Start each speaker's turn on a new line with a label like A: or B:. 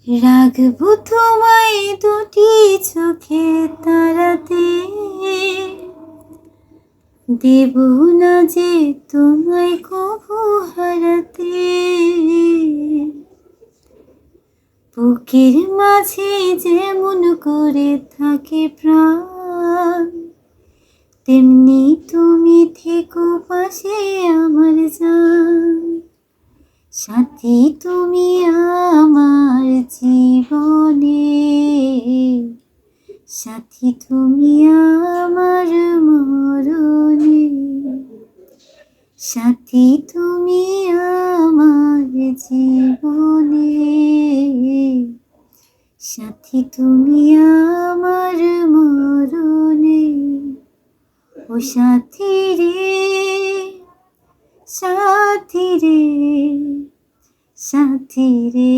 A: রাখবো তোমায় দুটি চোখে তারাতে, দেব না যে তোমায় কভু হারাতে। বুকের মাঝে যেমন করে থাকে প্রাণ, তেমনি তুমি থেকো পাশে আমার জান। সাথী তুমি আমার জীবনে, সাথী তুমি আমার মরণে। সাথী তুমি আমার জীবনে, সাথী তুমি আমার মরণে। ও সাথী রে, সাথী রে, সাথী রে।